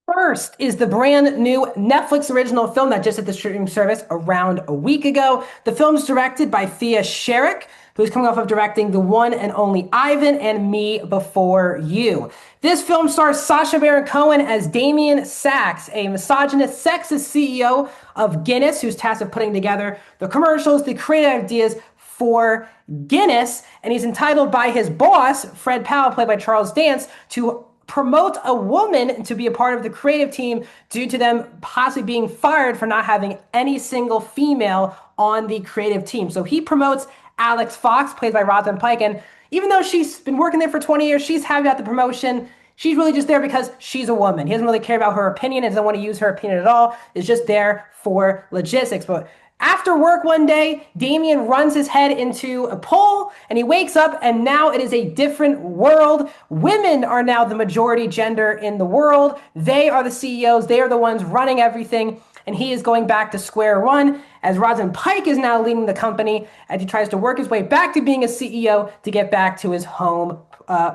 First is the brand new Netflix original film that just hit the streaming service around a week ago. The film's directed by Thea Sharrock, who's coming off of directing the one and only Ivan and Me Before You. This film stars Sacha Baron Cohen as Damien Sachs, a misogynist, sexist CEO of Guinness, who's tasked with putting together the commercials, the creative ideas for Guinness, and he's entitled by his boss, Fred Powell, played by Charles Dance, to promote a woman to be a part of the creative team due to them possibly being fired for not having any single female on the creative team. So he promotes Alex Fox, played by Rosamund Pike, and even though she's been working there for 20 years, she's happy about the promotion. She's really just there because she's a woman. He doesn't really care about her opinion and doesn't want to use her opinion at all. It's just there for logistics. But after work one day, Damien runs his head into a pole and he wakes up, and now it is a different world. Women are now the majority gender in the world. They are the CEOs. They are the ones running everything. And he is going back to square one as Rosamund Pike is now leading the company as he tries to work his way back to being a CEO to get back to his home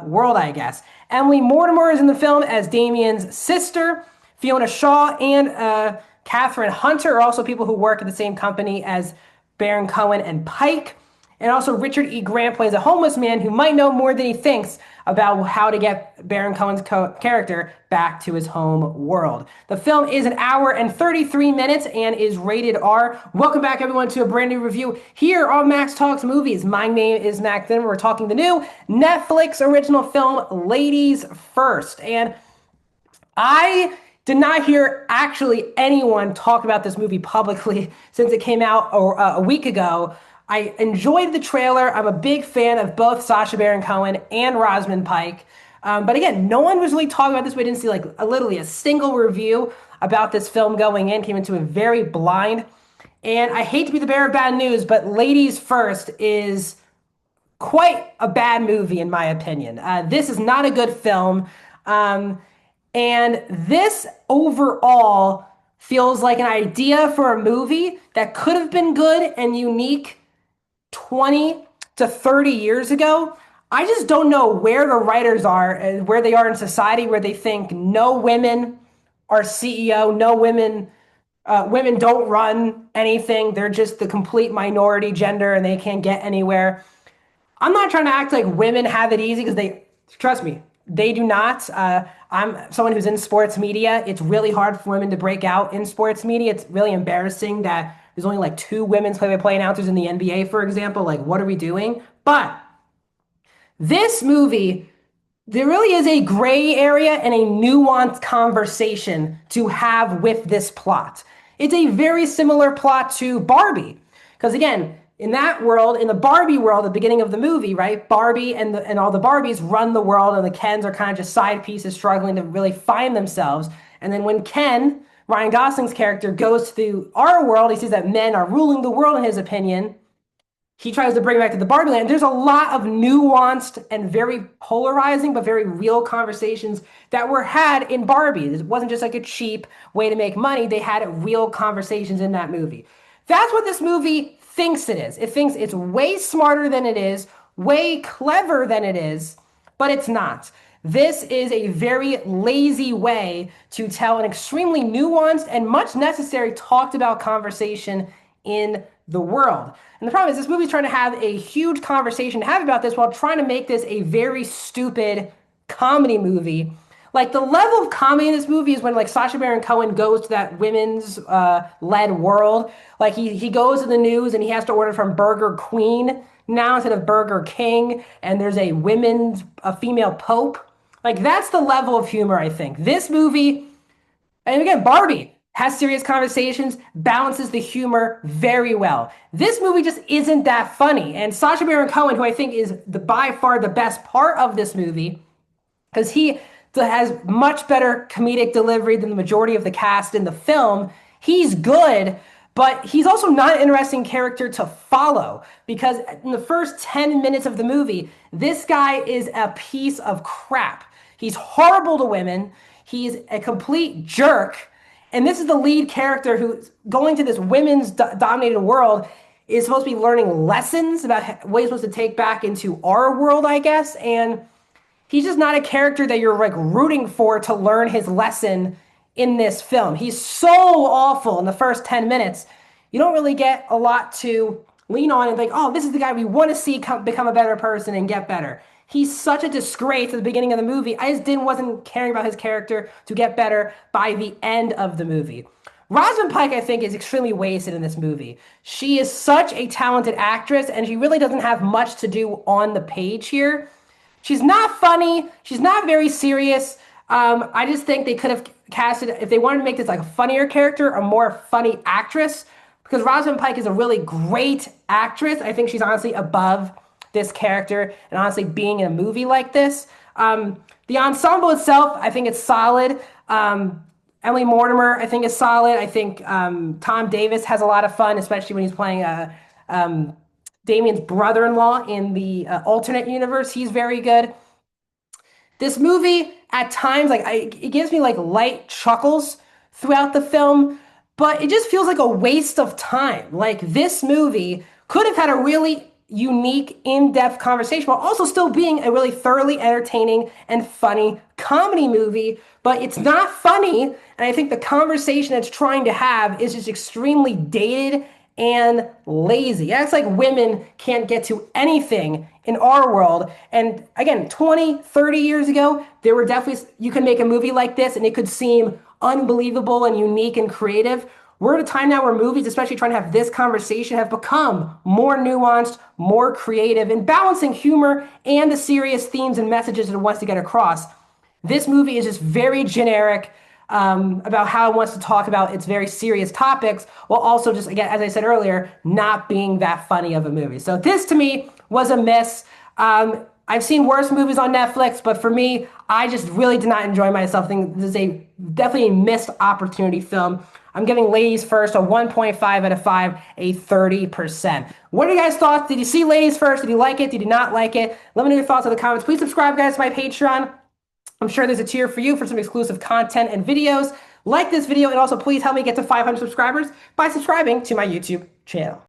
world, I guess. Emily Mortimer is in the film as Damien's sister. Fiona Shaw and Catherine Hunter are also people who work at the same company as Baron Cohen and Pike. And also Richard E. Grant plays a homeless man who might know more than he thinks about how to get Baron Cohen's character back to his home world. The film is an hour and 33 minutes and is rated R. Welcome back, everyone, to a brand new review here on Max Talks Movies. My name is Mac Thinner. We're talking the new Netflix original film, Ladies First. And I did not hear actually anyone talk about this movie publicly since it came out a week ago. I enjoyed the trailer. I'm a big fan of both Sacha Baron Cohen and Rosamund Pike. But again, no one was really talking about this. We didn't see literally a single review about this film going in. Came into it very blind. And I hate to be the bearer of bad news, but Ladies First is quite a bad movie in my opinion. This is not a good film. And this overall feels like an idea for a movie that could have been good and unique 20 to 30 years ago. I just don't know where the writers are and where they are in society, where they think no women are CEO, no women, women don't run anything. They're just the complete minority gender and they can't get anywhere. I'm not trying to act like women have it easy because trust me, they do not. I'm someone who's in sports media. It's really hard for women to break out in sports media. It's really embarrassing that there's only like two women's play-by-play announcers in the NBA, for example. Like, what are we doing? But this movie, there really is a gray area and a nuanced conversation to have with this plot. It's a very similar plot to Barbie. Because again, in that world, in the Barbie world, the beginning of the movie, right? Barbie and all the Barbies run the world, and the Kens are kind of just side pieces struggling to really find themselves. And then when Ken, Ryan Gosling's character, goes to our world, he sees that men are ruling the world in his opinion. He tries to bring it back to the Barbie land. There's a lot of nuanced and very polarizing, but very real conversations that were had in Barbie. It wasn't just like a cheap way to make money. They had real conversations in that movie. That's what this movie thinks it is. It thinks it's way smarter than it is, way clever than it is, but it's not. This is a very lazy way to tell an extremely nuanced and much necessary talked about conversation in the world. And the problem is this movie's trying to have a huge conversation to have about this while trying to make this a very stupid comedy movie. Like the level of comedy in this movie is when like Sacha Baron Cohen goes to that women's led world. Like he goes to the news and he has to order from Burger Queen now instead of Burger King, and there's a female pope. Like that's the level of humor I think. This movie, and again, Barbie has serious conversations, balances the humor very well. This movie just isn't that funny. And Sacha Baron Cohen, who I think is by far the best part of this movie, because he has much better comedic delivery than the majority of the cast in the film. He's good, but he's also not an interesting character to follow because in the first 10 minutes of the movie, this guy is a piece of crap. He's horrible to women. He's a complete jerk. And this is the lead character who's going to this women's dominated world, is supposed to be learning lessons about what he's supposed to take back into our world, I guess. And he's just not a character that you're like rooting for to learn his lesson in this film. He's so awful in the first 10 minutes. You don't really get a lot to lean on and think, oh, this is the guy we want to see become a better person and get better. He's such a disgrace at the beginning of the movie. I just didn't wasn't caring about his character to get better by the end of the movie. Rosamund Pike, I think, is extremely wasted in this movie. She is such a talented actress, and she really doesn't have much to do on the page here. She's not funny. She's not very serious. I just think they could have casted, if they wanted to make this like a funnier character, a more funny actress, because Rosamund Pike is a really great actress. I think she's honestly above this character and honestly being in a movie like this. The ensemble itself, I think it's solid. Emily Mortimer, I think, is solid. I think Tom Davis has a lot of fun, especially when he's playing Damien's brother-in-law in the alternate universe. He's very good. This movie, at times, it gives me like light chuckles throughout the film, but it just feels like a waste of time. Like this movie could have had a really unique, in-depth conversation while also still being a really thoroughly entertaining and funny comedy movie, but it's not funny. And I think the conversation it's trying to have is just extremely dated and lazy. Acts like women can't get to anything in our world. And again, 20, 30 years ago, there were definitely, you could make a movie like this and it could seem unbelievable and unique and creative. We're at a time now where movies, especially trying to have this conversation, have become more nuanced, more creative, and balancing humor and the serious themes and messages that it wants to get across. This movie is just very generic about how it wants to talk about its very serious topics, while also just, again, as I said earlier, not being that funny of a movie. So this, to me, was a miss. I've seen worse movies on Netflix, but for me, I just really did not enjoy myself. I think this is definitely a missed opportunity film. I'm giving Ladies First a 1.5 out of 5, a 30%. What are you guys' thoughts? Did you see Ladies First? Did you like it? Did you not like it? Let me know your thoughts in the comments. Please subscribe, guys, to my Patreon. I'm sure there's a tier for you for some exclusive content and videos. Like this video, and also please help me get to 500 subscribers by subscribing to my YouTube channel.